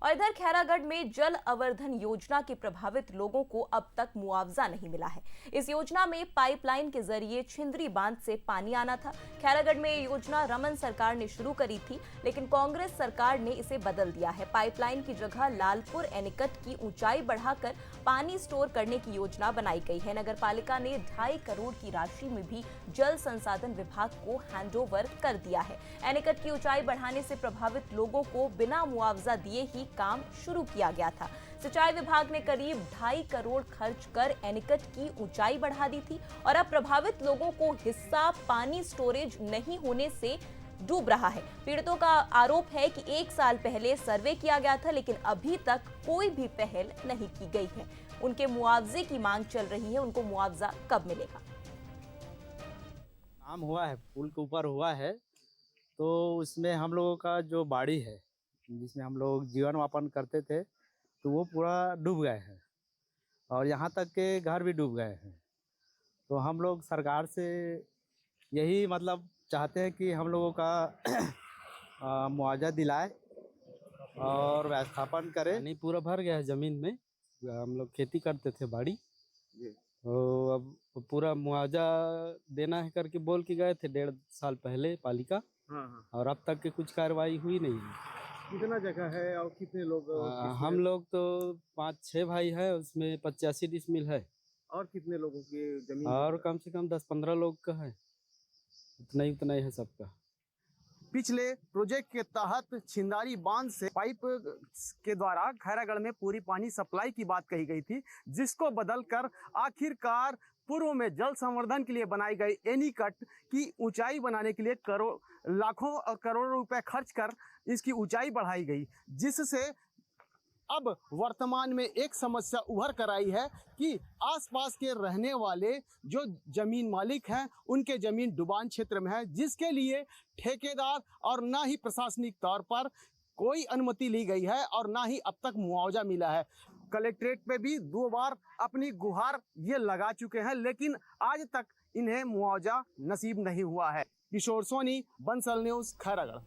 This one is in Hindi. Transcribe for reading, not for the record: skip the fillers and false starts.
और इधर खैरागढ़ में जल अवर्धन योजना के प्रभावित लोगों को अब तक मुआवजा नहीं मिला है। इस योजना में पाइपलाइन के जरिए छिंदरी बांध से पानी आना था। खैरागढ़ में ये योजना रमन सरकार ने शुरू करी थी, लेकिन कांग्रेस सरकार ने इसे बदल दिया है। पाइपलाइन की जगह लालपुर एनीकट की ऊंचाई बढ़ाकर पानी स्टोर करने की योजना बनाई गई है। नगर पालिका ने 2.5 करोड़ की राशि में भी जल संसाधन विभाग को हैंडओवर कर दिया है। एनीकट की ऊंचाई बढ़ाने से प्रभावित लोगों को बिना मुआवजा दिए ही काम शुरू किया गया था। सिंचाई विभाग ने करीब 2.5 करोड़ खर्च कर एनीकट की ऊंचाई बढ़ा दी थी और अब प्रभावित लोगों को हिस्सा पानी स्टोरेज नहीं होने से डूब रहा है। पीड़ितों का आरोप है कि 1 साल पहले सर्वे किया गया था, लेकिन अभी तक कोई भी पहल नहीं की गई है। उनके मुआवजे की मांग चल रही है। उनको मुआवजा कब मिलेगा? काम हुआ है, पुल के ऊपर हुआ है, तो उसमें हम लोगों का जो बाड़ी है जिसमें हम लोग जीवन यापन करते थे, तो वो पूरा डूब गए हैं और यहाँ तक के घर भी डूब गए हैं। तो हम लोग सरकार से यही चाहते हैं कि हम लोगों का मुआवजा दिलाए और व्यवस्थापन करे। पानी पूरा भर गया है ज़मीन में। हम लोग खेती करते थे बाड़ी, तो अब पूरा मुआवजा देना है करके बोल के गए थे 1.5 साल पहले पालिका। हाँ। और अब तक की कुछ कार्रवाई हुई नहीं है। कितना जगह है और कितने लोग? हम लोग तो 5-6 भाई हैं, उसमें 85 डिसमिल है। और कितने लोगों की जमीन? और कम से कम 10-15 लोग का है। उतना ही है सबका। पिछले प्रोजेक्ट के तहत छिंदारी बांध से पाइप के द्वारा खैरागढ़ में पूरी पानी सप्लाई की बात कही गई थी, जिसको बदलकर आखिरकार पूर्व में जल संवर्धन के लिए बनाई गई एनीकट की ऊंचाई बनाने के लिए लाखों और करोड़ों रुपए खर्च कर इसकी ऊंचाई बढ़ाई गई, जिससे अब वर्तमान में एक समस्या उभर कर आई है कि आसपास के रहने वाले जो जमीन मालिक हैं उनके जमीन डुबान क्षेत्र में है, जिसके लिए ठेकेदार और ना ही प्रशासनिक तौर पर कोई अनुमति ली गई है और ना ही अब तक मुआवजा मिला है। कलेक्ट्रेट पे भी 2 बार अपनी गुहार ये लगा चुके हैं, लेकिन आज तक इन्हें मुआवजा नसीब नहीं हुआ है। किशोर सोनी, बंसल न्यूज़, खैरागढ़।